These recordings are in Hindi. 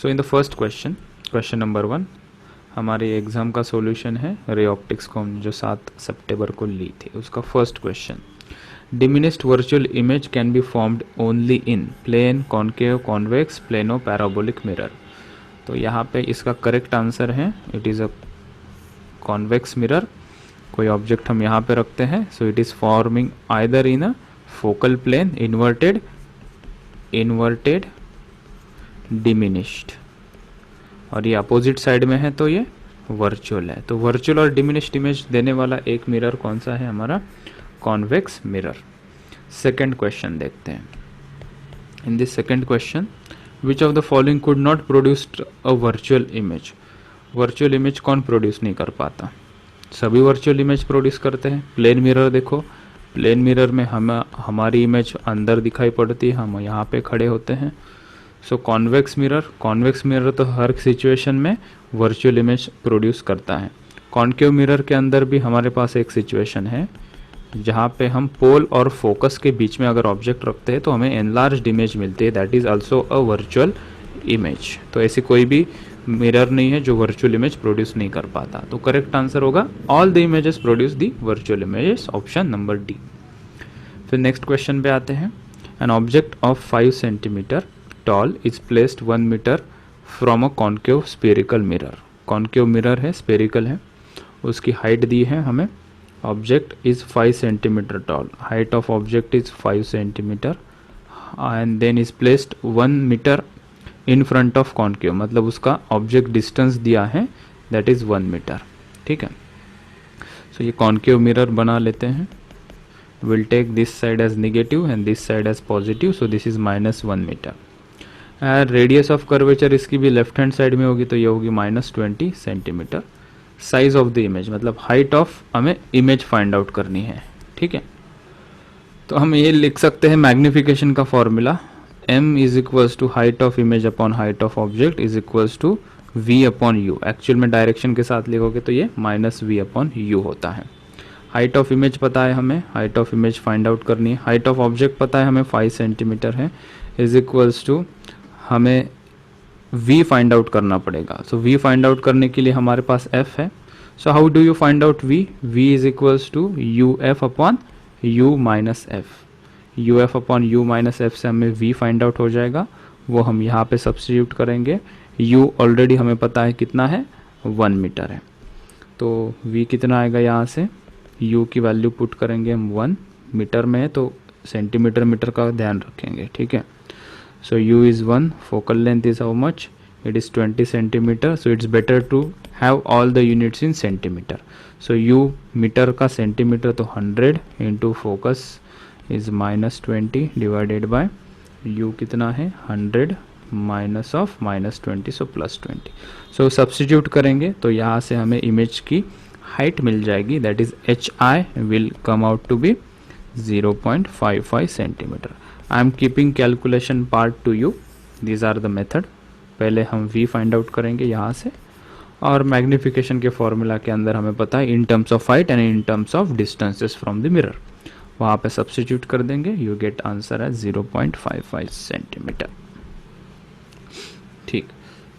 So in the first question, question number 1 हमारे एग्ज़ाम का सॉल्यूशन है रे ऑप्टिक्स को हमने जो 7 सितंबर को ली थी, उसका first question, diminished virtual image can be formed only in plane, concave, convex, plano, parabolic mirror. तो यहाँ पे इसका करेक्ट आंसर है it is a convex mirror. कोई ऑब्जेक्ट हम यहाँ पे रखते हैं, so it is forming either in a focal plane, inverted, diminished, और ये अपोजिट साइड में है तो ये वर्चुअल है। तो वर्चुअल और डिमिनिश्ड इमेज देने वाला एक मिरर कौन सा है? हमारा कॉन्वेक्स मिरर। सेकंड क्वेश्चन देखते हैं। In this second question, which of the following could not produce a virtual image? Virtual image कौन प्रोड्यूस नहीं कर पाता? सभी वर्चुअल इमेज प्रोड्यूस करते हैं। प्लेन मिरर देखो, प्लेन मिरर में हमारी इमेज अंदर दिखाई पड़ती है, हम यहाँ पे खड़े होते हैं। सो कॉन्वेक्स मिरर तो हर सिचुएशन में वर्चुअल इमेज प्रोड्यूस करता है। कॉन्केव मिरर के अंदर भी हमारे पास एक सिचुएशन है जहाँ पे हम पोल और फोकस के बीच में अगर ऑब्जेक्ट रखते हैं तो हमें एनलार्ज्ड इमेज मिलती है, that is also a virtual image. तो ऐसी कोई भी मिरर नहीं है जो वर्चुअल इमेज प्रोड्यूस नहीं कर पाता। तो करेक्ट आंसर होगा all the images produce the virtual images, option number D. फिर नेक्स्ट क्वेश्चन पे आते हैं। An object of 5 centimetre tall is placed 1 metre from a concave spherical mirror. Concave mirror है, स्पेरिकल है, उसकी हाइट दी है हमें। Object is 5 centimetre tall, height of object is 5 centimetre and then is placed 1 metre in front of concave, मतलब उसका ऑब्जेक्ट डिस्टेंस दिया है दैट इज 1 मीटर। ठीक है, सो ये कॉन्केव मिरर बना लेते हैं। Will take this side as negative and this side as positive, so this is -1 metre. Radius of curvature इसकी भी लेफ्ट हैंड साइड में होगी तो ये होगी -20 centimetre. Size of the image मतलब हाइट ऑफ हमें इमेज फाइंड आउट करनी है। ठीक है, तो हम ये लिख सकते हैं मैग्निफिकेशन का formula, m is equals to height of image upon height of object is equals to v upon u. Actual में डायरेक्शन के साथ लिखोगे तो ये -v अपॉन यू होता है। हाइट ऑफ इमेज पता है हमें, height of image find out करनी है। हाइट ऑफ ऑब्जेक्ट पता है हमें 5 सेंटीमीटर है, इज इक्वल्स टू हमें v फाइंड आउट करना पड़ेगा। सो v फाइंड आउट करने के लिए हमारे पास f है। So how do you find out v? v is equals to uf upon u minus f. uf upon u minus f से हमें v फाइंड आउट हो जाएगा, वो हम यहाँ पे सब्स्टिट्यूट करेंगे। u ऑलरेडी हमें पता है कितना है, 1 मीटर है, तो v कितना आएगा यहाँ से, u की वैल्यू पुट करेंगे हम 1 मीटर में है तो सेंटीमीटर मीटर का ध्यान रखेंगे। ठीक है, so u is 1, focal length is how much, it is 20 centimeter, so it's better to have all the units in centimeter. So u metre का सेंटीमीटर तो 100 into focus is -20 divided by u कितना है 100 minus of -20 so +20। So substitute करेंगे तो यहाँ से हमें इमेज की हाइट मिल जाएगी, that is hi will come out to be 0.55 centimetre. I am keeping calculation part to you, these are the method. पहले हम v फाइंड आउट करेंगे यहाँ से, और मैग्निफिकेशन के फॉर्मूला के अंदर हमें पता है in terms of height and in terms of distances from the mirror, वहाँ पे सब्स्टिट्यूट कर देंगे, यू गेट आंसर है 0.55 सेंटीमीटर। ठीक,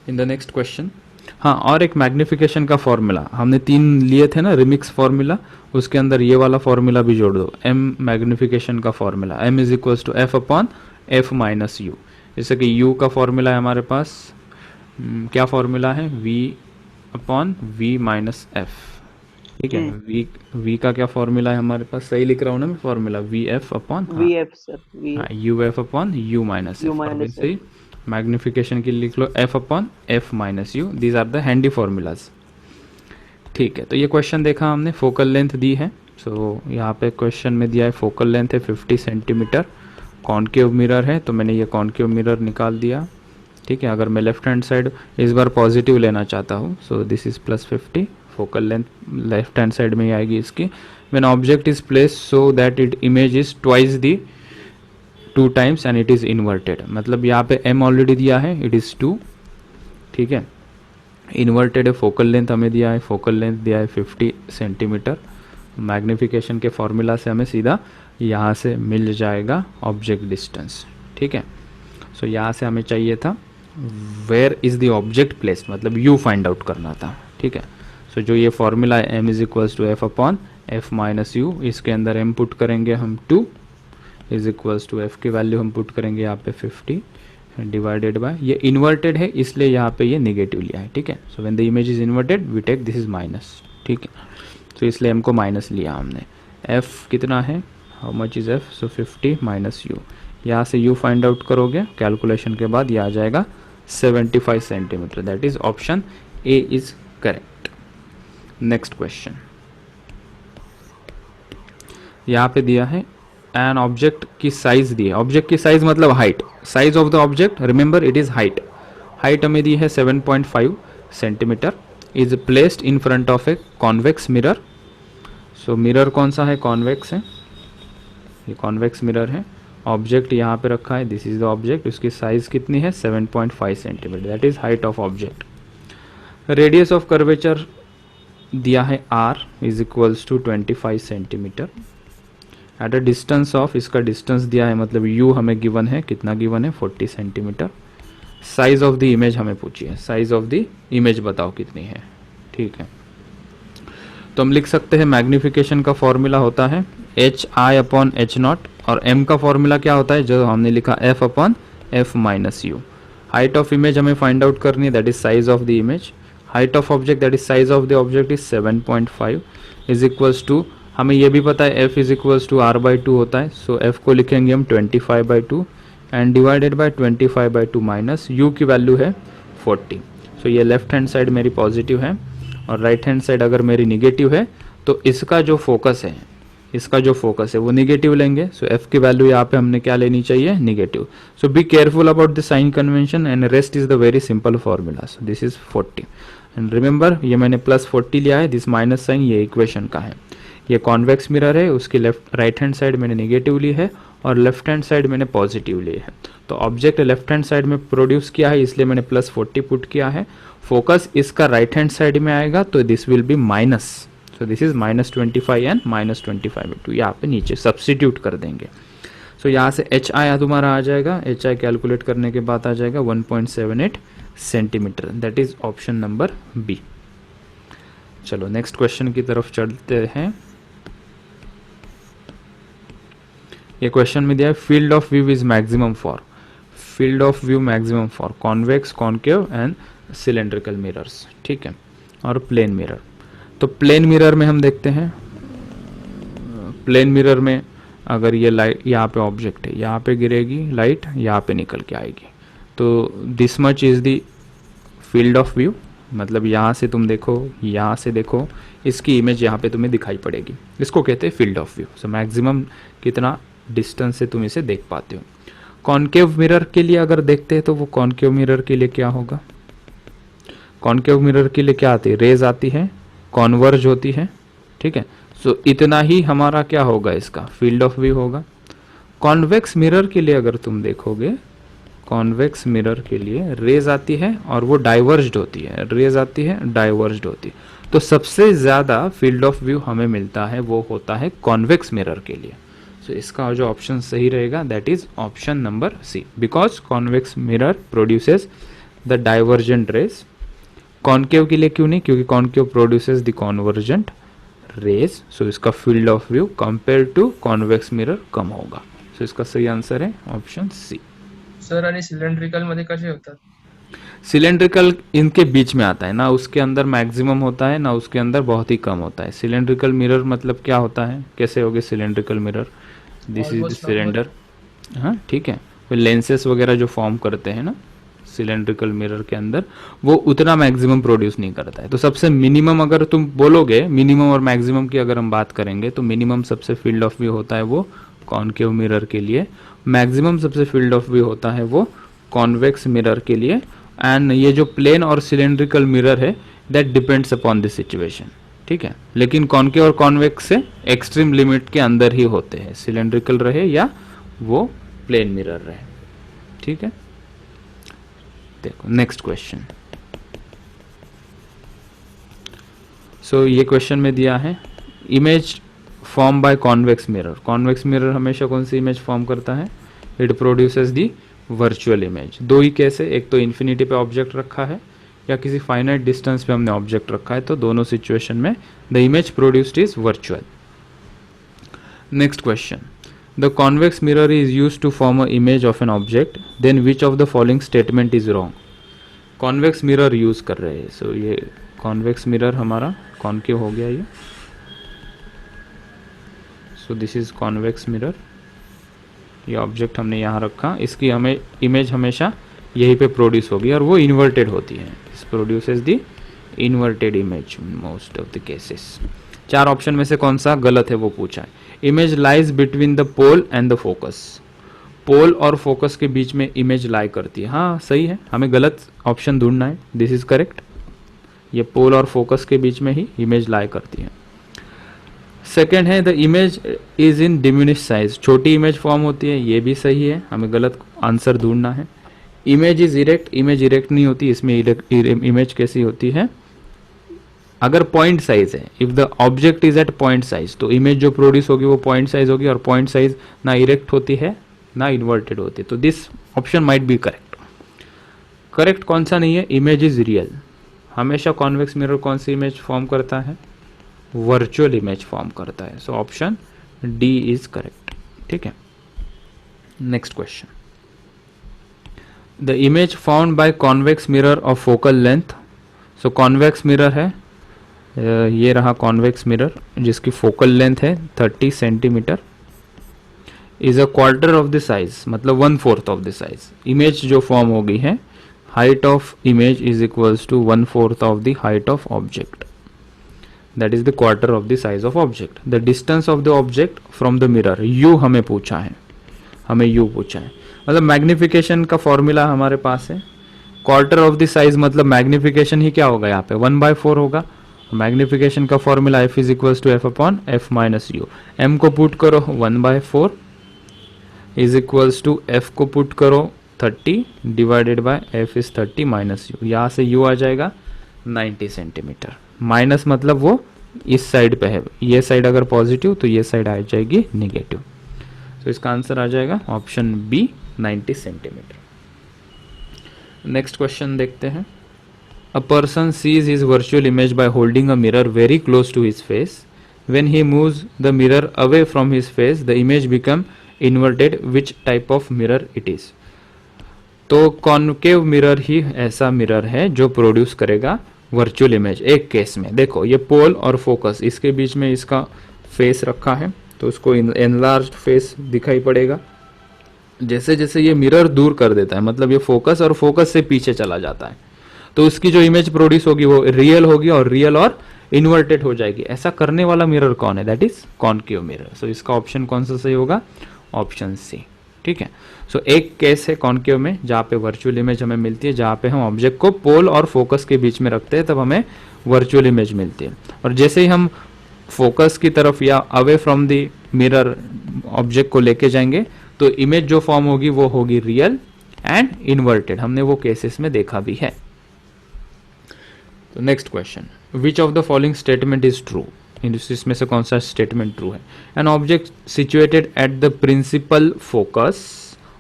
इन द नेक्स्ट क्वेश्चन। हाँ, और एक मैग्निफिकेशन का फॉर्मूला हमने 3 लिए थे ना, रिमिक्स फॉर्मूला, उसके अंदर ये वाला फॉर्मूला भी जोड़ दो, m मैग्निफिकेशन का formula, m is equals to f upon f minus u. जैसे कि u का फॉर्मूला है हमारे पास, क्या फॉर्मूला है, v upon v minus f। ठीक है, v का क्या फॉर्मूला है हमारे पास, सही लिख रहा हूँ ना मैं formula, vf upon uf upon u minus f. Magnification के लिए लिख लो f upon f minus u, these are the handy formulas. ठीक है, तो ये क्वेश्चन देखा हमने, फोकल लेंथ दी है। सो यहाँ पे क्वेश्चन में दिया है फोकल लेंथ है 50 सेंटीमीटर, कॉन्केव मिरर है तो मैंने ये कॉन्केव मिरर निकाल दिया। ठीक है, अगर मैं लेफ्ट हैंड साइड इस बार पॉजिटिव लेना चाहता हूँ, सो this is +50, focal length left hand side में ही आएगी इसकी। When object is placed so that it image is twice the 2 times and it is inverted, मतलब यहाँ पे m ऑलरेडी दिया है, इट इज 2। ठीक है, इन्वर्टेड है, फोकल लेंथ हमें दिया है, फोकल लेंथ दिया है 50 सेंटीमीटर। मैग्निफिकेशन के फॉर्मूला से हमें सीधा यहाँ से मिल जाएगा ऑब्जेक्ट डिस्टेंस। ठीक है, सो यहाँ से हमें चाहिए था where is the object placed, मतलब यू फाइंड आउट करना था, ठीक है। सो जो ये फॉर्मूला है m is equals to F upon F minus u, इसके अंदर m पुट करेंगे हम 2 इज इक्वल्स टू एफ की वैल्यू हम पुट करेंगे यहाँ पे 50 डिवाइडेड बाय, ये इन्वर्टेड है इसलिए यहाँ पे ये नेगेटिव लिया है, ठीक है। So when the image is inverted we take this is minus, ठीक है। तो इसलिए m को माइनस लिया हमने। f कितना है, how much is f, so 50 minus u, यहाँ से u फाइंड आउट करोगे कैलकुलेशन के बाद, ये आ जाएगा 75 centimetre. That is option A is correct. Next question, यहाँ पे दिया है एन ऑब्जेक्ट की साइज दी है, ऑब्जेक्ट की साइज मतलब height, size of the object, remember it is height, height हमें दी है 7.5 centimetre, is placed in front of a convex mirror. So mirror कौन सा है, कॉन्वेक्स है, ये कॉन्वेक्स मिरर है, ऑब्जेक्ट यहाँ पे रखा है, दिस इज द ऑब्जेक्ट, उसकी साइज कितनी है 7.5 centimetre, that is height of object. Radius of curvature दिया है r is equals to 25 centimetre, at a distance of, इसका डिस्टेंस दिया है मतलब u हमें गिवन है, कितना गिवन है 40 centimetre. Size of the image हमें पूछी है, साइज ऑफ द इमेज बताओ कितनी है, ठीक है। तो हम लिख सकते हैं मैग्निफिकेशन का फॉर्मूला होता है h i upon h nought, और m का फॉर्मूला क्या होता है जो हमने लिखा f upon F minus u. Height of image हमें फाइंड आउट करनी है, that is size of the image, height of object that is size of the object is 7.5 is equals to, हमें ये भी पता है f is equals to r/2 होता है, सो f को लिखेंगे हम 25/2 and divided by 25/2 minus u की वैल्यू है 40। सो ये लेफ्ट हैंड साइड मेरी पॉजिटिव है और राइट हैंड साइड अगर मेरी निगेटिव है तो इसका जो फोकस है, इसका जो फोकस है वो निगेटिव लेंगे। सो f की वैल्यू यहाँ पे हमने क्या लेनी चाहिए, negative. So be careful about the sign convention and rest is the very simple formula. So this is 40 and remember ये मैंने प्लस 40 लिया है, दिस माइनस साइन ये इक्वेशन का है। ये कॉन्वेक्स मिरर है, उसकी लेफ्ट राइट हैंड साइड मैंने नेगेटिव ली है और लेफ्ट हैंड साइड मैंने पॉजिटिव ली है। तो ऑब्जेक्ट लेफ्ट हैंड साइड में प्रोड्यूस किया है इसलिए मैंने प्लस 40 पुट किया है, फोकस इसका राइट हैंड साइड में आएगा तो this will be minus, so this is -25 and -25/2, यहाँ पे नीचे सब्स्टिट्यूट कर देंगे। सो यहाँ से एच आई तुम्हारा आ जाएगा, एच आई कैलकुलेट करने के बाद आ जाएगा 1.78 centimetre, that is option number B. चलो नेक्स्ट क्वेश्चन की तरफ चलते हैं। ये क्वेश्चन में दिया है field of view is maximum for, field of view maximum for convex, concave and cylindrical mirrors, ठीक है, और प्लेन मिरर। तो प्लेन मिरर में हम देखते हैं, प्लेन मिरर में अगर ये लाइट यहाँ पे ऑब्जेक्ट है, यहाँ पे गिरेगी लाइट, यहाँ पे निकल के आएगी, तो this much is the field of view, मतलब यहाँ से तुम देखो, यहाँ से देखो, इसकी इमेज यहाँ पे तुम्हें दिखाई पड़ेगी, इसको कहते हैं field of view. So maximum कितना डिस्टेंस से तुम इसे देख पाते हो। कॉन्केव मिरर के लिए अगर देखते हैं तो वो कॉन्केव मिरर के लिए क्या होगा, कॉन्केव मिरर के लिए क्या आती है, रेज आती है, कॉन्वर्ज होती है, ठीक है। सो इतना ही हमारा क्या होगा, इसका फील्ड ऑफ व्यू होगा। कॉन्वेक्स मिरर के लिए अगर तुम देखोगे, कॉन्वेक्स मिरर के लिए रेज आती है और वो डाइवर्ज्ड होती है, रेज आती है डाइवर्ज्ड होती है, तो सबसे ज्यादा फील्ड ऑफ व्यू हमें मिलता है वो होता है कॉन्वेक्स मिरर के लिए। सो इसका जो ऑप्शन सही रहेगा that is option number C, because convex mirror produces the divergent rays. Concave के लिए क्यों नहीं, क्योंकि concave produces the convergent rays, so इसका field of view compare to convex mirror कम होगा। सो इसका सही आंसर है ऑप्शन सी। सर आणि सिलेंड्रिकल मध्ये कसे होतात, सिलेंड्रिकल इनके बीच में आता है ना, उसके अंदर मैक्सिमम होता है ना उसके अंदर बहुत ही कम होता है। सिलेंड्रिकल मिरर मतलब क्या होता है, कैसे होगे cylindrical mirror, this is the cylinder, हाँ ठीक है, लेंसेस वगैरह जो फॉर्म करते हैं ना सिलेंड्रिकल मिरर के अंदर, वो उतना मैक्सिमम प्रोड्यूस नहीं करता है। तो सबसे मिनिमम अगर तुम बोलोगे, मिनिमम और मैक्सिमम की अगर हम बात करेंगे तो मिनिमम सबसे फील्ड ऑफ व्यू होता है वो कॉन्केव मिरर के लिए, मैक्सिमम सबसे फील्ड ऑफ व्यू होता है वो कॉन्वेक्स मिरर के लिए। एंड ये जो प्लेन और सिलेंड्रिकल मिरर है that depends upon the situation, ठीक है, लेकिन कॉन्केव और कॉन्वेक्स से एक्सट्रीम लिमिट के अंदर ही होते हैं, सिलेंड्रिकल रहे या वो प्लेन मिरर रहे, ठीक है। देखो नेक्स्ट क्वेश्चन। सो ये क्वेश्चन में दिया है image form by convex mirror. Convex mirror हमेशा कौन सी इमेज फॉर्म करता है, it produces the virtual image. दो ही केस है, एक तो इन्फिनिटी पे ऑब्जेक्ट रखा है या किसी फाइनाइट डिस्टेंस पे हमने ऑब्जेक्ट रखा है, तो दोनों सिचुएशन में the image produced is virtual. Next question, the convex mirror is used to form a image of an object, then which of the following statement is wrong. Convex mirror use कर रहे हैं, सो ये कॉन्वेक्स मिरर हमारा कॉन्केव हो गया ये। सो दिस इज कॉन्वेक्स मिरर, ये ऑब्जेक्ट हमने यहाँ रखा, इसकी हमें इमेज हमेशा यहीं पे प्रोड्यूस होगी और वो इन्वर्टेड होती है। This produces the inverted image most of the cases. चार ऑप्शन में से कौन सा गलत है वो पूछा है। Image lies between the pole and the focus, pole और फोकस के बीच में इमेज लाई करती है, हाँ सही है, हमें गलत ऑप्शन ढूंढना है। दिस इज करेक्ट, ये पोल और फोकस के बीच में ही इमेज लाई करती है। सेकेंड है the image is in diminish size, छोटी इमेज फॉर्म होती है, ये भी सही है, हमें गलत आंसर ढूंढना है। Image is erect, image erect नहीं होती, इसमें इमेज कैसी होती है, अगर पॉइंट साइज है, if the object is at point size, तो इमेज जो प्रोड्यूस होगी वो पॉइंट साइज होगी, और पॉइंट साइज ना इरेक्ट होती है ना इन्वर्टेड होती है, तो this option might be correct. Correct कौन सा नहीं है, इमेज इज रियल। हमेशा कॉन्वेक्स मिरर कौन सी इमेज फॉर्म करता है, वर्चुअल इमेज फॉर्म करता है, so option D is correct. ठीक है, next question, the image found by convex mirror of focal length, so convex mirror है, ये रहा कॉन्वेक्स मिरर जिसकी फोकल लेंथ है 30 centimetre, is a quarter of the size, मतलब 1/4 ऑफ द साइज। इमेज जो फॉर्म हो गई है, height of image is equals to 1/4 of the height of object, that is the quarter of the size of object. The distance of the object from the mirror, you हमें पूछा है, हमें यू पूछा है, मतलब मैग्निफिकेशन का फॉर्मूला हमारे पास है। क्वार्टर ऑफ द साइज मतलब मैग्निफिकेशन ही क्या होगा, यहाँ पे 1/4 होगा। मैग्निफिकेशन का formula f is equals to F upon F minus u. M को पुट करो 1/4 इज इक्वल्स टू एफ को पुट करो 30 divided by F is 30 minus u, यहाँ से यू आ जाएगा 90 सेंटीमीटर। माइनस मतलब वो इस साइड पे है, ये साइड अगर पॉजिटिव तो ये साइड आ जाएगी निगेटिव, तो इसका आंसर आ जाएगा option B 90 centimetre. Next question देखते हैं, a person sees his virtual image by holding a mirror very close to his face, when he moves the mirror away from his face the image become inverted, which type of mirror it is. तो कॉन्केव मिरर ही ऐसा मिरर है जो प्रोड्यूस करेगा वर्चुअल इमेज। एक केस में देखो, ये पोल और फोकस इसके बीच में इसका फेस रखा है, तो उसको एनलार्ज्ड फेस दिखाई पड़ेगा। जैसे जैसे ये मिरर दूर कर देता है, मतलब ये फोकस और फोकस से पीछे चला जाता है, तो उसकी जो इमेज प्रोड्यूस होगी वो रियल होगी, और रियल और इन्वर्टेड हो जाएगी। ऐसा करने वाला मिरर कौन है, दैट इज कॉन्केव मिरर। सो इसका ऑप्शन कौन सा सही होगा, ऑप्शन सी। ठीक है, सो एक केस है कॉन्केव में जहाँ पे वर्चुअल इमेज हमें मिलती है, जहाँ पे हम ऑब्जेक्ट को पोल और फोकस के बीच में रखते हैं, तब हमें वर्चुअल इमेज मिलती है। और जैसे ही हम फोकस की तरफ या away from the mirror object को लेके जाएंगे, तो इमेज जो फॉर्म होगी वो होगी रियल एंड इन्वर्टेड। हमने वो केसेस में देखा भी है। तो next question, which of the following statement is true, इसमें से कौन सा स्टेटमेंट ट्रू है। An object situated at the principal focus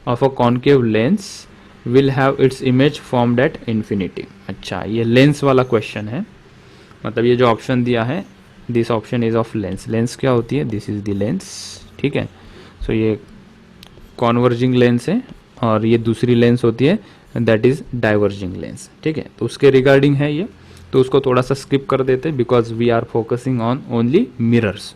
of a concave lens will have its image formed at infinity. अच्छा, ये लेंस वाला क्वेश्चन है, मतलब ये जो ऑप्शन दिया है, this option is of lens. Lens क्या होती है, दिस इज द लेंस। ठीक है, सो ये कॉन्वर्जिंग लेंस है, और ये दूसरी लेंस होती है दैट इज डाइवर्जिंग लेंस। ठीक है, तो उसके रिगार्डिंग है ये, तो उसको थोड़ा सा स्किप कर देते because we are focusing on only mirrors.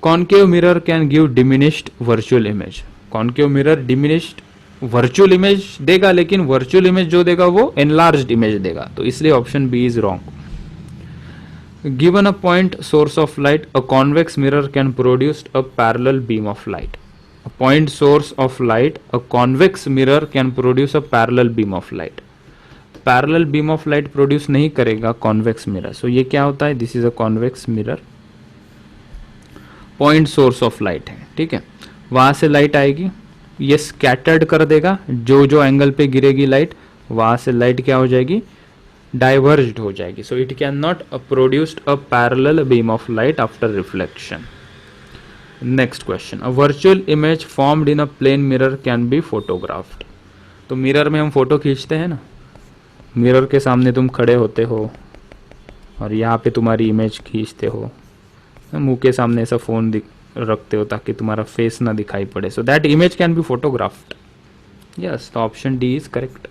Concave mirror can give diminished virtual image. Concave mirror diminished virtual image देगा, लेकिन वर्चुअल इमेज जो देगा वो एनलार्ज्ड इमेज देगा, तो इसलिए option B is wrong. Given a point source of light, a convex mirror can produce a parallel beam of light. A point source of light, a convex mirror can produce a parallel beam of light. Parallel beam of light produce नहीं करेगा convex mirror. So ये क्या होता है, this is a convex mirror. Point source of light है, ठीक है, वहां से लाइट आएगी, ये स्कैटर्ड कर देगा, जो जो एंगल पे गिरेगी लाइट, वहां से लाइट क्या हो जाएगी, डाइवर्ज्ड हो जाएगी. So it can not produced a parallel beam of light after reflection. Next question. A virtual image formed in a plane mirror can be photographed. तो मिरर में हम फोटो खींचते हैं ना, मिरर के सामने तुम खड़े होते हो और यहाँ पे तुम्हारी इमेज खींचते हो, मुंह के सामने ऐसा फोन रखते हो ताकि तुम्हारा फेस ना दिखाई पड़े, so that image can be photographed. Yes, तो option D is correct.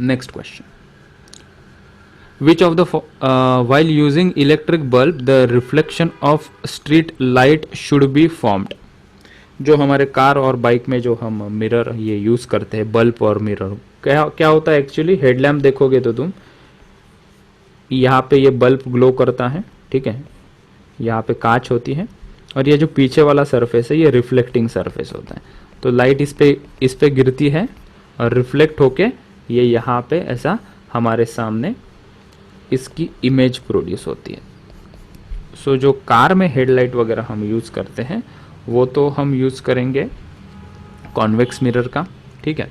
Next question, which of the while using electric bulb the reflection of street light should be formed। जो हमारे कार और बाइक में जो हम मिरर ये यूज करते हैं, बल्ब और मिरर, क्या क्या होता है एक्चुअली, हेडलैम्प देखोगे तो तुम यहाँ पे ये बल्ब ग्लो करता है, ठीक है, यहाँ पे कांच होती है और ये जो पीछे वाला सरफेस है ये रिफ्लेक्टिंग सरफेस होता है। तो लाइट इस पे गिरती है और रिफ्लेक्ट होके ये यहाँ पे ऐसा हमारे सामने इसकी इमेज प्रोड्यूस होती है। सो जो कार में हेडलाइट वगैरह हम यूज़ करते हैं वो तो हम यूज़ करेंगे कॉन्वेक्स मिरर का, ठीक है,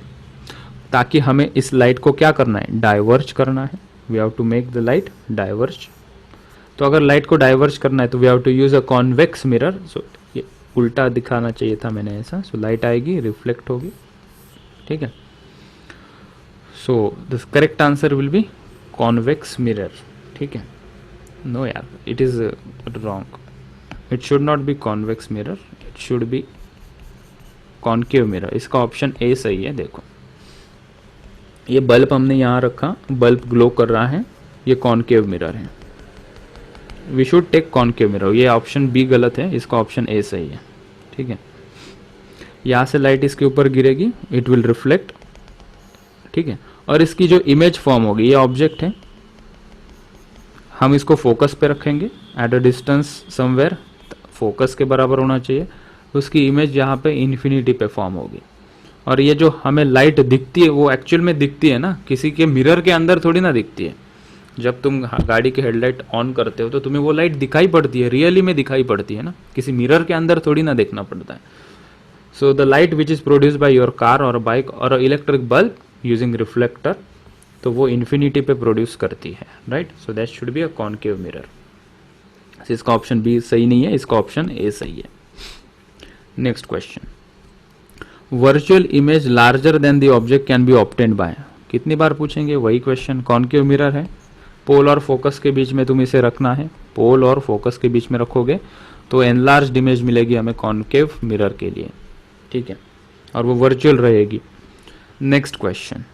ताकि हमें इस लाइट को क्या करना है, डाइवर्ज करना है। We have to make the light diverge. तो अगर लाइट को डाइवर्ज करना है तो we have to use a convex mirror. So ये उल्टा दिखाना चाहिए था मैंने ऐसा। सो लाइट आएगी, रिफ्लेक्ट होगी, ठीक है। So the correct answer will be convex mirror, ठीक है। नो यार, it is wrong, it should not be convex mirror, it should be concave mirror. इसका ऑप्शन ए सही है। देखो ये बल्ब हमने यहाँ रखा, बल्ब ग्लो कर रहा है, ये कॉनकेव मिरर है, we should take concave mirror. ये ऑप्शन बी गलत है, इसका ऑप्शन ए सही है, ठीक है। यहाँ से लाइट इसके ऊपर गिरेगी, इट विल रिफ्लेक्ट, ठीक है, और इसकी जो इमेज फॉर्म होगी, ये ऑब्जेक्ट है, हम इसको फोकस पे रखेंगे eight a distance somewhere, focus के बराबर होना चाहिए, उसकी इमेज यहाँ पे इन्फिनिटी पे फॉर्म होगी। और ये जो हमें लाइट दिखती है वो एक्चुअल में दिखती है ना, किसी के मिरर के अंदर थोड़ी ना दिखती है। जब तुम गाड़ी की हेडलाइट ऑन करते हो तो तुम्हें वो लाइट दिखाई पड़ती है, रियली में दिखाई पड़ती है ना, किसी मिरर के अंदर थोड़ी ना देखना पड़ता है। So the light which is produce by your car और बाइक और इलेक्ट्रिक बल्ब यूजिंग रिफ्लेक्टर, तो वो इन्फिनिटी पे प्रोड्यूस करती है, right. So that should be a concave mirror. इसका ऑप्शन बी सही नहीं है, इसका ऑप्शन ए सही है। Next question, virtual image larger than the object can be obtained by. कितनी बार पूछेंगे, वही क्वेश्चन। कॉनकेव मिरर है, पोल और फोकस के बीच में तुम इसे रखना है, पोल और फोकस के बीच में रखोगे तो एनलार्ज्ड इमेज मिलेगी हमें कॉनकेव मिरर के लिए, ठीक है, और वो वर्चुअल रहेगी। नेक्स्ट क्वेश्चन,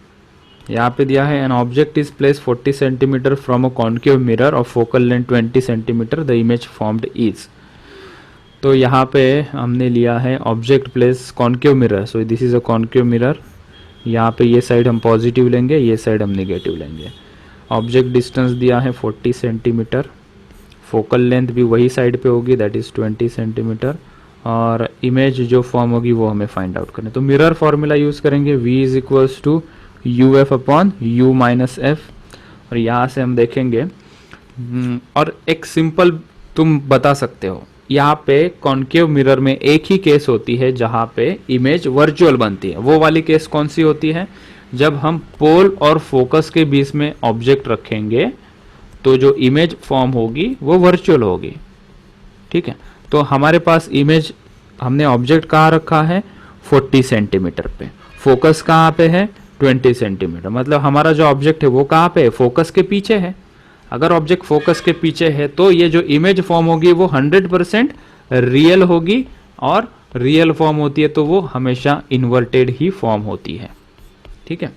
यहाँ पे दिया है an object is place 40 centimetre from a concave mirror of focal length 20 centimetre, the image formed is. तो यहाँ पे हमने लिया है object place concave mirror, so this is a concave mirror. यहाँ पे ये साइड हम पॉजिटिव लेंगे, ये साइड हम नेगेटिव लेंगे। ऑब्जेक्ट डिस्टेंस दिया है 40 सेंटीमीटर, फोकल लेंथ भी वही साइड पे होगी, दैट इज 20 सेंटीमीटर, और इमेज जो फॉर्म होगी वो हमें फाइंड आउट करनी है। तो मिरर फॉर्मूला यूज करेंगे, v is equals to U F upon you minus f, और यहाँ से हम देखेंगे और एक सिंपल तुम बता सकते हो, यहाँ पे कॉनकेव मिरर में एक ही केस होती है जहाँ पे इमेज वर्चुअल बनती है। वो वाली केस कौन सी होती है, जब हम पोल और फोकस के बीच में ऑब्जेक्ट रखेंगे तो जो इमेज फॉर्म होगी वो वर्चुअल होगी, ठीक है। तो हमारे पास इमेज, हमने ऑब्जेक्ट कहाँ रखा है, 40 सेंटीमीटर पे, फोकस कहाँ पे है, 20 सेंटीमीटर, मतलब हमारा जो ऑब्जेक्ट है वो कहाँ पे है, फोकस के पीछे है। अगर ऑब्जेक्ट फोकस के पीछे है तो ये जो इमेज फॉर्म होगी वो 100% रियल होगी, और रियल फॉर्म होती है तो वो हमेशा इन्वर्टेड ही फॉर्म होती है, ठीक है।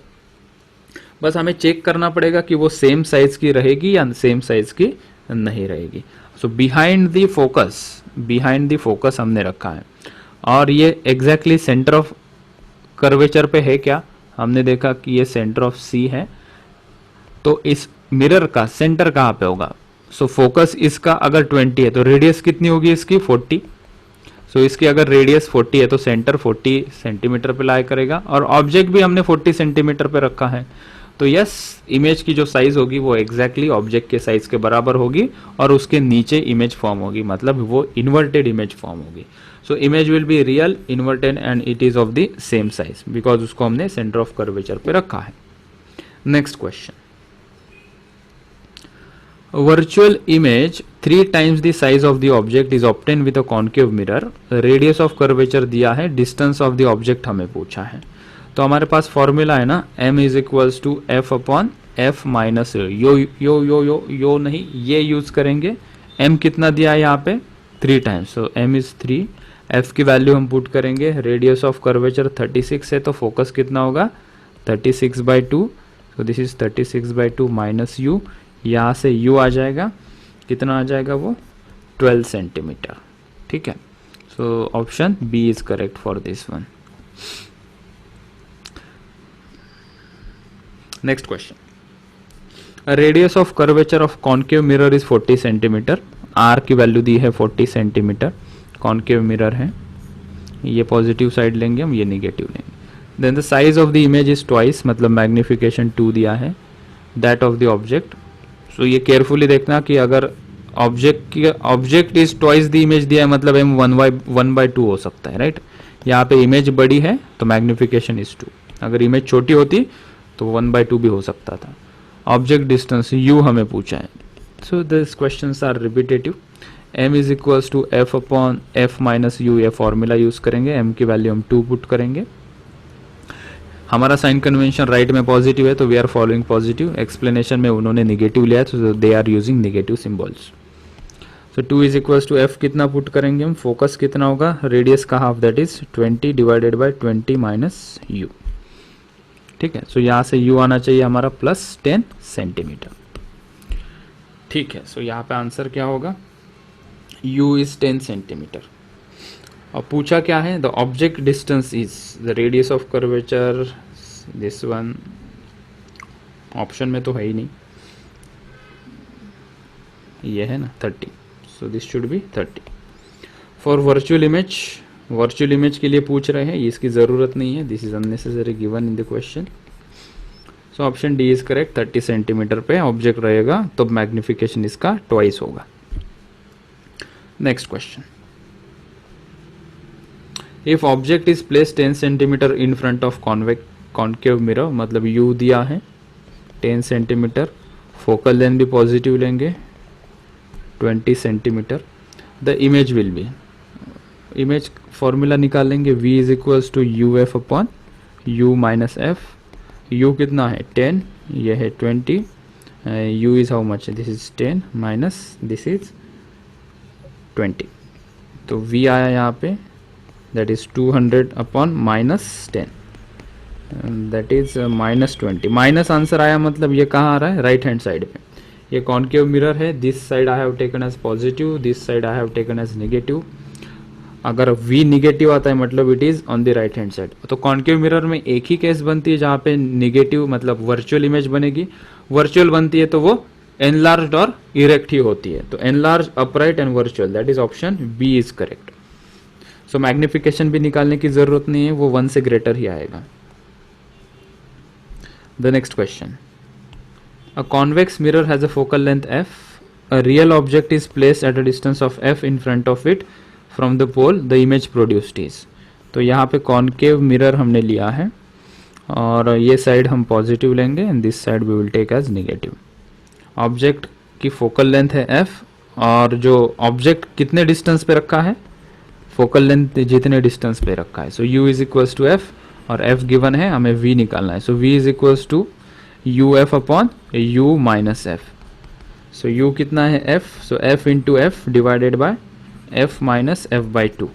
बस हमें चेक करना पड़ेगा कि वो सेम साइज की रहेगी या सेम साइज की नहीं रहेगी। सो बिहाइंड द फोकस हमने रखा है, और ये एग्जैक्टली सेंटर ऑफ कर्वेचर पे है क्या, हमने देखा कि ये सेंटर ऑफ सी है, तो इस मिरर का सेंटर कहाँ पे होगा। सो फोकस इसका अगर 20 है तो रेडियस कितनी होगी इसकी, 40। सो इसकी अगर रेडियस 40 है तो सेंटर 40 सेंटीमीटर पे लाई करेगा, और ऑब्जेक्ट भी हमने 40 सेंटीमीटर पे रखा है, तो यस, इमेज की जो साइज होगी वो एग्जैक्टली ऑब्जेक्ट के साइज के बराबर होगी, और उसके नीचे इमेज फॉर्म होगी, मतलब वो इन्वर्टेड इमेज फॉर्म होगी। So image will be real, inverted, and it is of the same size, because उसको हमने सेंटर ऑफ कर्वेचर पे रखा है। Next question, virtual image 3 times the size of the object is obtained with a concave mirror, radius of curvature दिया है, distance of the object हमें पूछा है। तो हमारे पास फॉर्मूला है ना, m is equals to F upon F minus यो नहीं, ये यूज करेंगे। m कितना दिया है यहाँ पे 3 times, so m is 3। f की वैल्यू हम पुट करेंगे, रेडियस ऑफ कर्वेचर 36 है तो फोकस कितना होगा 36/2, सो दिस इज 36/2 माइनस u, यहाँ से u आ जाएगा, कितना आ जाएगा वो 12 सेंटीमीटर। ठीक है, so option B is correct for this one. Next question, radius of curvature of concave mirror is 40 centimetre, R की वैल्यू दी है 40 सेंटीमीटर, कॉन्केव मिरर है, ये पॉजिटिव साइड लेंगे हम, ये निगेटिव लेंगे। Then the size of the image is twice, मतलब मैग्निफिकेशन 2 दिया है, that of the object. So ये केयरफुली देखना कि अगर object is twice the image दिया है मतलब m 1/2 हो सकता है, राइट। यहाँ पे इमेज बड़ी है तो मैग्निफिकेशन इज 2, अगर इमेज छोटी होती तो 1/2 भी हो सकता था। ऑब्जेक्ट डिस्टेंस u हमें पूछा है, so this questions are repetitive. m is equals to F upon F minus u, ये फॉर्मूला यूज करेंगे, m की वैल्यू हम 2 पुट करेंगे। हमारा साइन कन्वेंशन राइट में पॉजिटिव है तो we are following positive, explanation में उन्होंने निगेटिव लिया है तो they are using negative symbols. So 2 is equals to F कितना पुट करेंगे हम, फोकस कितना होगा, रेडियस का half that is 20 divided by 20 minus u। ठीक है, सो यहाँ से u आना चाहिए हमारा प्लस 10 सेंटीमीटर। ठीक है, सो यहाँ पे आंसर क्या होगा, u इज 10 सेंटीमीटर। और पूछा क्या है, the object distance is the radius of curvature, this one option में तो है ही नहीं, ये है ना 30, so this should be 30। For virtual image के लिए पूछ रहे हैं, इसकी ज़रूरत नहीं है, this is unnecessary given in the question. So option D is correct, 30 centimetre पे ऑब्जेक्ट रहेगा तो मैग्निफिकेशन इसका ट्वाइस होगा। Next question, if object is place 10 centimetre in front of concave mirror, मतलब u दिया है 10 सेंटीमीटर, फोकल लेंथ भी पॉजिटिव लेंगे 20 centimetre, the image will be, image formula निकालेंगे, v is equals to U F upon you minus F. u कितना है 10, ये है 20, u is how much, this is 10 minus this is 20, तो v आया यहाँ पे that is 200 upon minus 10, that is minus 20। Minus answer आया मतलब ये कहाँ आ रहा है, राइट हैंड साइड पे। ये कॉन्केव मिरर है, this side I have taken as positive, this side I have taken as negative. अगर v निगेटिव आता है मतलब it is on the right hand side. तो कॉन्केव मिरर में एक ही केस बनती है जहाँ पे निगेटिव मतलब वर्चुअल इमेज बनेगी, वर्चुअल बनती है तो वो एनलार्ज्ड और इरेक्ट ही होती है, तो enlarge, upright and virtual, that is option B is correct. So magnification भी निकालने की जरूरत नहीं है, वो 1 से ग्रेटर ही आएगा। The next question, a convex mirror has a focal length f, a real object is placed at a distance of f in front of it from the pole, the image produced is। तो यहाँ पे कॉन्केव मिरर हमने लिया है और ये साइड हम पॉजिटिव लेंगे and this side we will take as negative. Object की फोकल लेंथ है f और जो ऑब्जेक्ट कितने डिस्टेंस पे रखा है, फोकल लेंथ जितने डिस्टेंस पे रखा है, so u is equals to f और f गिवन है, हमें v निकालना है, so v is equals to U F upon you minus F. So u कितना है f, so f into F divided by f minus F by 2,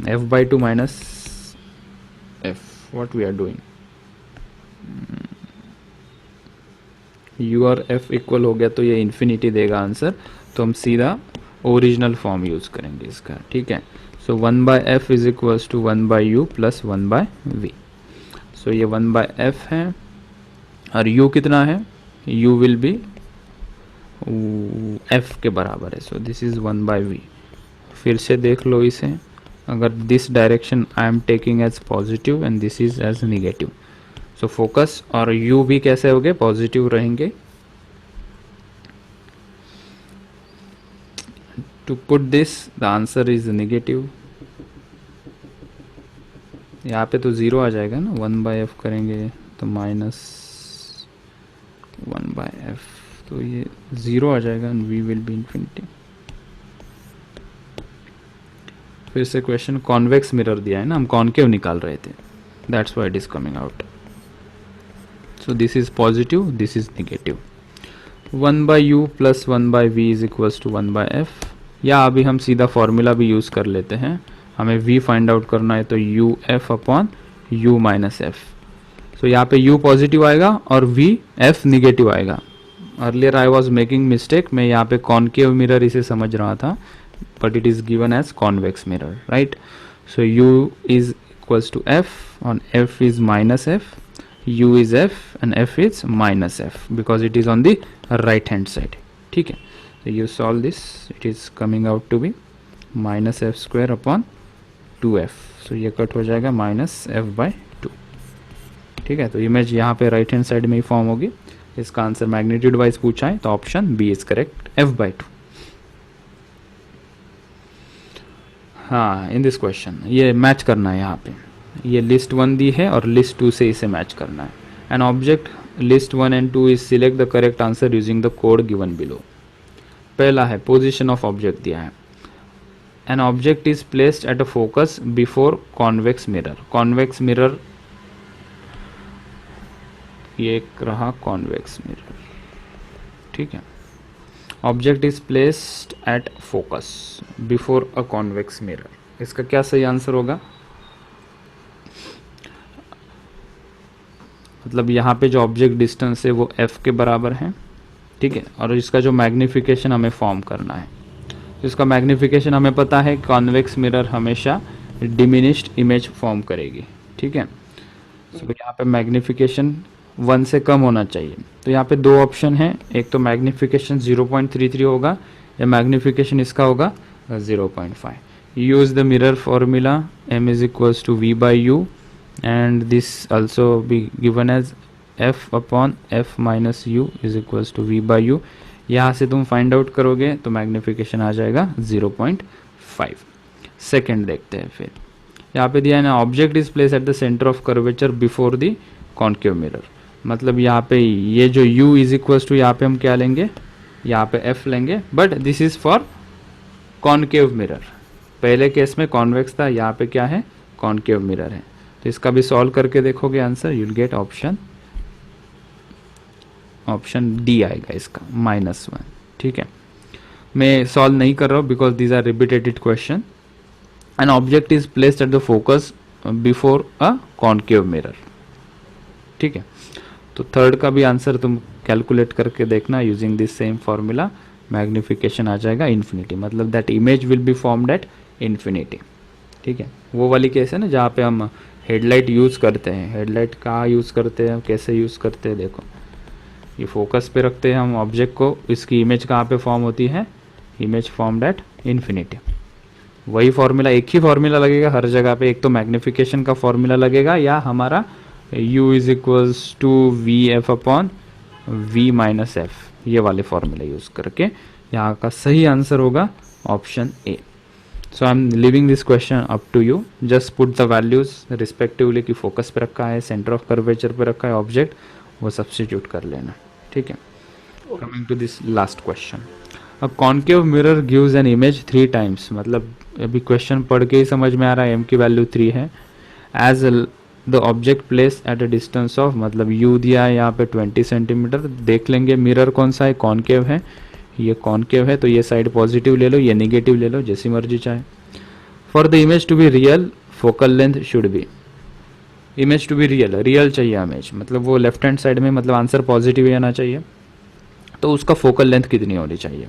f by 2 minus f, what we are doing, u और f इक्वल हो गया तो ये इन्फिनिटी देगा आंसर, तो हम सीधा ओरिजिनल फॉर्म यूज करेंगे इसका। ठीक है, so 1 by F is equals to 1 by U plus 1 by V. So ये 1 बाय एफ है और u कितना है, u विल बी f के बराबर है, so this is 1 by V. फिर से देख लो इसे, अगर this direction I am taking as positive and this is as negative, so focus और u भी कैसे हो गए, पॉजिटिव रहेंगे। To put this the answer is negative, यहाँ पे तो 0 आ जाएगा ना, 1 बाय एफ करेंगे तो माइनस 1 बाय एफ, तो ये 0 आ जाएगा and v will be infinity. फिर से क्वेश्चन, कॉन्वेक्स मिरर दिया है ना, हम कॉन्केव निकाल रहे थे, that's why it is coming out. So this is positive, this is negative. 1 by u plus 1 by v is equals to 1 by f. या अभी हम सीधा फॉर्मूला भी यूज़ कर लेते हैं, हमें v फाइंड आउट करना है तो u f upon u minus F. So यहाँ पे u पॉजिटिव आएगा और v f निगेटिव आएगा. Earlier I was making mistake, मैं यहाँ पे कॉनकेव मिरर इसे समझ रहा था, but it is given as convex mirror, right. So u is equals to f on f is minus f, u is f and f is minus f because it is on the right hand side. ठीक है, so you solve this, it is coming out to be minus f square upon 2f. so ये कट हो जाएगा minus f by 2. ठीक है, तो इमेज यहाँ पे राइट हैंड साइड में ही फॉर्म होगी. इसका आंसर मैग्नीट्यूड वाइज पूछा है तो option B is correct, f by 2. हाँ, इन दिस क्वेश्चन ये मैच करना है. यहाँ पे ये लिस्ट 1 दी है और लिस्ट 2 से इसे मैच करना है. An object list 1 and 2 is select the correct answer using the code given below. पहला है पोजीशन ऑफ ऑब्जेक्ट दिया है. An object is placed at a focus before convex mirror. Convex mirror, ये एक रहा कॉन्वेक्स मिरर. ठीक है, object is placed at focus before a convex mirror. इसका क्या सही आंसर होगा? मतलब यहाँ पे जो ऑब्जेक्ट डिस्टेंस है वो f के बराबर है. ठीक है, और इसका जो मैग्निफिकेशन हमें फॉर्म करना है, इसका मैग्निफिकेशन हमें पता है कॉन्वेक्स मिरर हमेशा डिमिनिश्ड इमेज फॉर्म करेगी. ठीक है, तो यहाँ पे मैग्निफिकेशन 1 से कम होना चाहिए. तो यहाँ पे दो ऑप्शन हैं, एक तो मैग्निफिकेशन 0.33 होगा या मैग्निफिकेशन इसका होगा 0.5. Use the mirror formula m is equals to v by U and this also be given as f upon f minus u is equals to v by u. यहाँ से तुम फाइंड आउट करोगे तो मैग्निफिकेशन आ जाएगा 0.5. सेकेंड देखते हैं. फिर यहाँ पे दिया है ना, object is place at the centre of curvature before the concave mirror. मतलब यहाँ पे ये जो u इज इक्वल्स टू, यहाँ पे हम क्या लेंगे, यहाँ पे f लेंगे, but this is for concave mirror. पहले केस में कॉन्वेक्स था, यहाँ पे क्या है, कॉन्केव मिरर है. तो इसका भी सॉल्व करके देखोगे answer, you'll get option D आएगा इसका, -1. ठीक है, मैं सॉल्व नहीं कर रहा हूँ because these are repeated question. An object is placed at the focus before a concave mirror. ठीक है, तो थर्ड का भी आंसर तुम कैलकुलेट करके देखना using this same formula. Magnification आ जाएगा इन्फिनिटी, मतलब that image will be formed at infinity. ठीक है, वो वाली केस है ना जहाँ पे हम हेडलाइट यूज़ करते हैं. हेडलाइट कहाँ यूज़ करते हैं, कैसे यूज़ करते हैं, देखो ये फोकस पे रखते हैं हम ऑब्जेक्ट को, इसकी इमेज कहाँ पे फॉर्म होती है, इमेज फॉर्म्ड एट इन्फिनिटी. वही फॉर्मूला, एक ही फॉर्मूला लगेगा हर जगह पे. एक तो मैग्निफिकेशन का फॉर्मूला लगेगा या हमारा u is equals to V F upon V minus F, ये वाले फॉर्मूला यूज़ करके यहाँ का सही आंसर होगा option A. So I'm leaving this question up to you. Just put the values respectively कि फोकस पे रखा है, सेंटर ऑफ कर्वेचर पे रखा है ऑब्जेक्ट, वो सब्स्टिट्यूट कर लेना. ठीक है, coming to this last question. अब concave mirror gives an image 3 times. मतलब अभी क्वेश्चन पढ़ के ही समझ में आ रहा है m की वैल्यू 3 है. As the object place at a distance of, मतलब u दिया है यहाँ पे 20 सेंटीमीटर. देख लेंगे मिरर कौन सा है, कॉन्केव है. ये कॉन्केव है तो ये साइड पॉजिटिव ले लो, ये नेगेटिव ले लो, जैसी मर्जी चाहे. For the image to be real focal length should be, image to be real चाहिए इमेज, मतलब वो लेफ्ट हैंड साइड में, मतलब आंसर पॉजिटिव ही आना चाहिए. तो उसका फोकल लेंथ कितनी होनी चाहिए,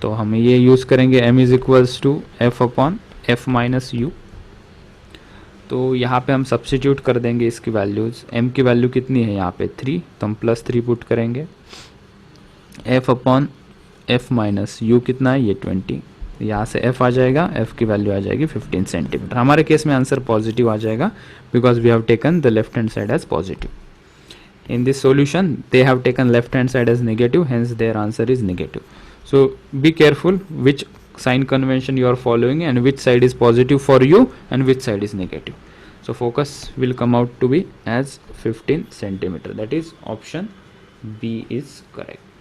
तो हम ये यूज़ करेंगे m is equals to F upon F minus U. तो यहाँ पे हम सब्स्टिट्यूट कर देंगे इसकी वैल्यूज़. m की वैल्यू कितनी है यहाँ पे 3, तो हम +3 पुट करेंगे. f upon f minus you कितना है, ये 20. यहाँ से f आ जाएगा, f की वैल्यू आ जाएगी 15 सेंटीमीटर. हमारे केस में आंसर पॉजिटिव आ जाएगा because we have taken the left hand side as positive. In this solution they have taken left hand side as negative, hence their answer is negative. So be careful which sign convention you are following and which side is positive for you and which side is negative. So focus will come out to be as 15 centimeter, that is option B is correct.